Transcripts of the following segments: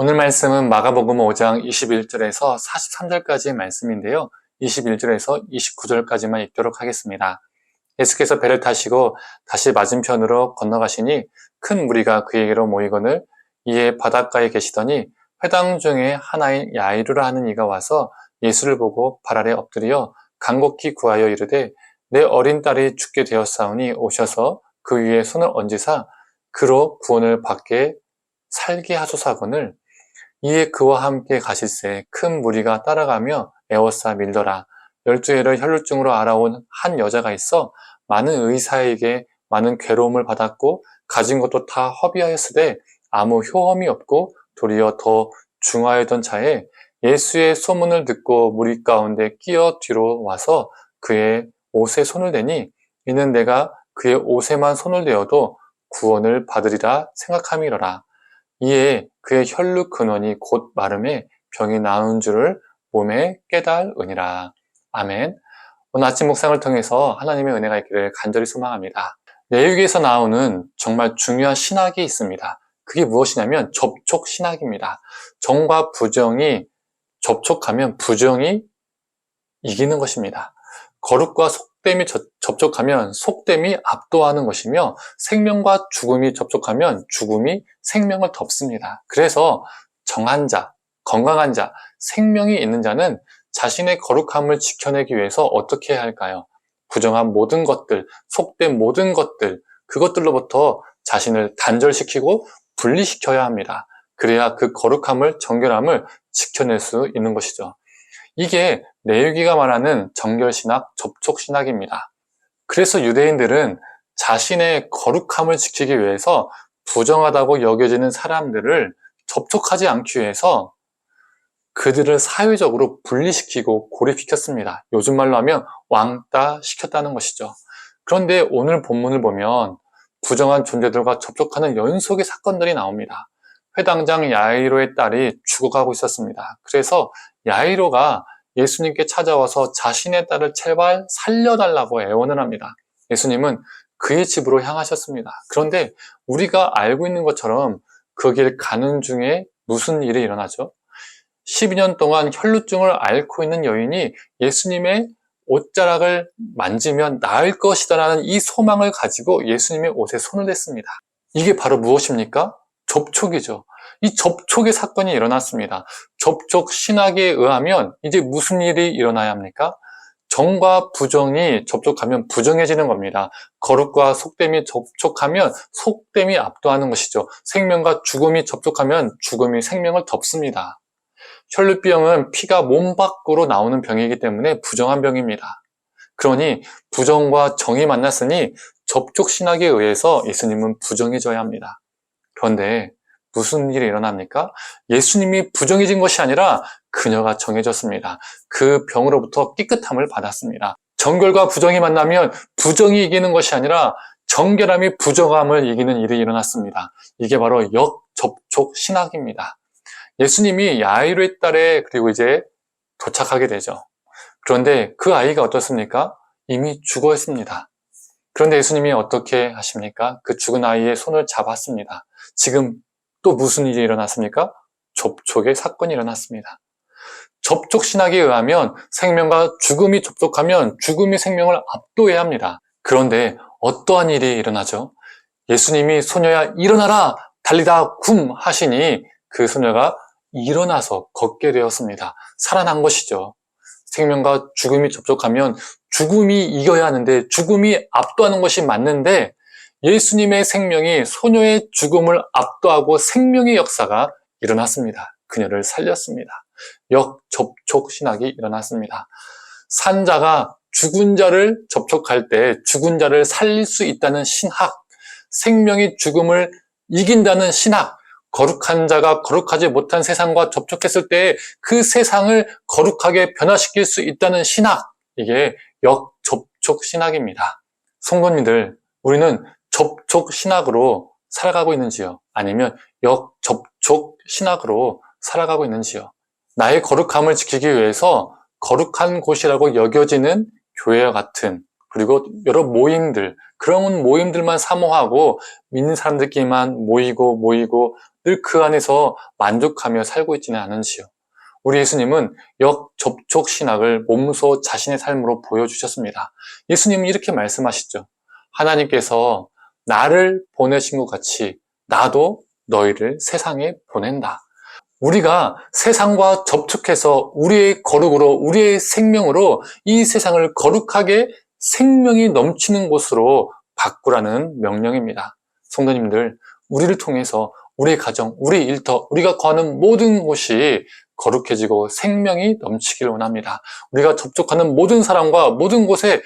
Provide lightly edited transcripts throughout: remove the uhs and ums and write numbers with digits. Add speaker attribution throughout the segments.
Speaker 1: 오늘 말씀은 마가복음 5장 21절에서 43절까지의 말씀인데요. 21절에서 29절까지만 읽도록 하겠습니다. 예수께서 배를 타시고 다시 맞은편으로 건너가시니 큰 무리가 그에게로 모이거늘 이에 바닷가에 계시더니 회당 중에 하나인 야이루라 하는 이가 와서 예수를 보고 발 아래 엎드려 간곡히 구하여 이르되 내 어린 딸이 죽게 되었사오니 오셔서 그 위에 손을 얹으사 그로 구원을 받게 살게 하소서 하거늘 이에 그와 함께 가실새 큰 무리가 따라가며 에워싸 밀더라. 12해를 혈루증으로 알아온 한 여자가 있어 많은 의사에게 많은 괴로움을 받았고 가진 것도 다 허비하였으되 아무 효험이 없고 도리어 더 중하였던 차에 예수의 소문을 듣고 무리 가운데 끼어 뒤로 와서 그의 옷에 손을 대니 이는 내가 그의 옷에만 손을 대어도 구원을 받으리라 생각함이러라. 이에 그의 혈루 근원이 곧 마름에 병이 나은 줄을 몸에 깨달으니라. 아멘. 오늘 아침 묵상을 통해서 하나님의 은혜가 있기를 간절히 소망합니다. 내육에서 나오는 정말 중요한 신학이 있습니다. 그게 무엇이냐면 접촉 신학입니다. 정과 부정이 접촉하면 부정이 이기는 것입니다. 거룩과 속됨이 접촉하면 속됨이 압도하는 것이며 생명과 죽음이 접촉하면 죽음이 생명을 덮습니다. 그래서 정한 자, 건강한 자, 생명이 있는 자는 자신의 거룩함을 지켜내기 위해서 어떻게 해야 할까요? 부정한 모든 것들, 속된 모든 것들, 그것들로부터 자신을 단절시키고 분리시켜야 합니다. 그래야 그 거룩함을, 정결함을 지켜낼 수 있는 것이죠. 이게 내유기가 말하는 정결신학, 접촉신학입니다. 그래서 유대인들은 자신의 거룩함을 지키기 위해서 부정하다고 여겨지는 사람들을 접촉하지 않기 위해서 그들을 사회적으로 분리시키고 고립시켰습니다. 요즘 말로 하면 왕따 시켰다는 것이죠. 그런데 오늘 본문을 보면 부정한 존재들과 접촉하는 연속의 사건들이 나옵니다. 회당장 야이로의 딸이 죽어가고 있었습니다. 그래서 야이로가 예수님께 찾아와서 자신의 딸을 제발 살려달라고 애원을 합니다. 예수님은 그의 집으로 향하셨습니다. 그런데 우리가 알고 있는 것처럼 그 길 가는 중에 무슨 일이 일어나죠? 12년 동안 혈루증을 앓고 있는 여인이 예수님의 옷자락을 만지면 나을 것이다라는 이 소망을 가지고 예수님의 옷에 손을 댔습니다. 이게 바로 무엇입니까? 접촉이죠. 이 접촉의 사건이 일어났습니다. 접촉 신학에 의하면 이제 무슨 일이 일어나야 합니까? 정과 부정이 접촉하면 부정해지는 겁니다. 거룩과 속됨이 접촉하면 속됨이 압도하는 것이죠. 생명과 죽음이 접촉하면 죽음이 생명을 덮습니다. 혈루병은 피가 몸 밖으로 나오는 병이기 때문에 부정한 병입니다. 그러니 부정과 정이 만났으니 접촉 신학에 의해서 예수님은 부정해져야 합니다. 그런데 무슨 일이 일어납니까? 예수님이 부정해진 것이 아니라 그녀가 정해졌습니다. 그 병으로부터 깨끗함을 받았습니다. 정결과 부정이 만나면 부정이 이기는 것이 아니라 정결함이 부정함을 이기는 일이 일어났습니다. 이게 바로 역접촉 신학입니다. 예수님이 야이로의 딸에 그리고 이제 도착하게 되죠. 그런데 그 아이가 어떻습니까? 이미 죽어 있습니다. 그런데 예수님이 어떻게 하십니까? 그 죽은 아이의 손을 잡았습니다. 지금 또 무슨 일이 일어났습니까? 접촉의 사건이 일어났습니다. 접촉 신학에 의하면 생명과 죽음이 접촉하면 죽음이 생명을 압도해야 합니다. 그런데 어떠한 일이 일어나죠? 예수님이 소녀야 일어나라 달리다 굼 하시니 그 소녀가 일어나서 걷게 되었습니다. 살아난 것이죠. 생명과 죽음이 접촉하면 죽음이 이겨야 하는데 죽음이 압도하는 것이 맞는데 예수님의 생명이 소녀의 죽음을 압도하고 생명의 역사가 일어났습니다. 그녀를 살렸습니다. 역접촉 신학이 일어났습니다. 산자가 죽은 자를 접촉할 때 죽은 자를 살릴 수 있다는 신학, 생명이 죽음을 이긴다는 신학, 거룩한 자가 거룩하지 못한 세상과 접촉했을 때 그 세상을 거룩하게 변화시킬 수 있다는 신학, 이게 역접촉 신학입니다. 성도님들, 우리는 접촉 신학으로 살아가고 있는지요? 아니면 역접촉 신학으로 살아가고 있는지요? 나의 거룩함을 지키기 위해서 거룩한 곳이라고 여겨지는 교회와 같은 그리고 여러 모임들, 그런 모임들만 사모하고 믿는 사람들끼리만 모이고 늘 그 안에서 만족하며 살고 있지는 않은지요. 우리 예수님은 역접촉 신학을 몸소 자신의 삶으로 보여주셨습니다. 예수님은 이렇게 말씀하시죠. 하나님께서 나를 보내신 것 같이 나도 너희를 세상에 보낸다. 우리가 세상과 접촉해서 우리의 거룩으로, 우리의 생명으로 이 세상을 거룩하게 생명이 넘치는 곳으로 바꾸라는 명령입니다. 성도님들, 우리를 통해서 우리의 가정, 우리 일터, 우리가 거하는 모든 곳이 거룩해지고 생명이 넘치길 원합니다. 우리가 접촉하는 모든 사람과 모든 곳에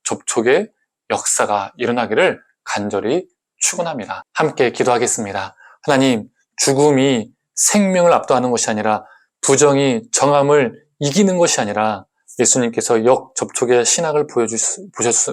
Speaker 1: 접촉의 역사가 일어나기를 간절히 축원합니다. 함께 기도하겠습니다. 하나님, 죽음이 생명을 압도하는 것이 아니라 부정이 정함을 이기는 것이 아니라 예수님께서 역접촉의 신학을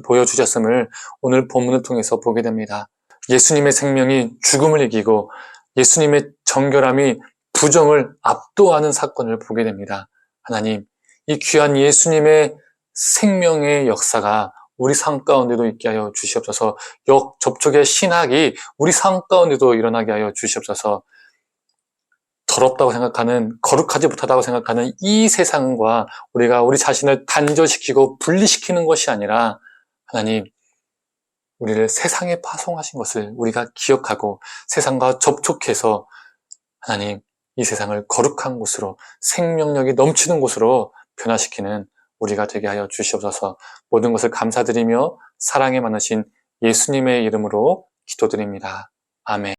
Speaker 1: 보여주셨음을 오늘 본문을 통해서 보게 됩니다. 예수님의 생명이 죽음을 이기고 예수님의 정결함이 부정을 압도하는 사건을 보게 됩니다. 하나님, 이 귀한 예수님의 생명의 역사가 우리 삶 가운데도 있게 하여 주시옵소서. 역접촉의 신학이 우리 삶 가운데도 일어나게 하여 주시옵소서. 더럽다고 생각하는, 거룩하지 못하다고 생각하는 이 세상과 우리가 우리 자신을 단절시키고 분리시키는 것이 아니라 하나님, 우리를 세상에 파송하신 것을 우리가 기억하고 세상과 접촉해서 하나님, 이 세상을 거룩한 곳으로 생명력이 넘치는 곳으로 변화시키는 우리가 되게 하여 주시옵소서. 모든 것을 감사드리며 사랑에 많으신 예수님의 이름으로 기도드립니다. 아멘.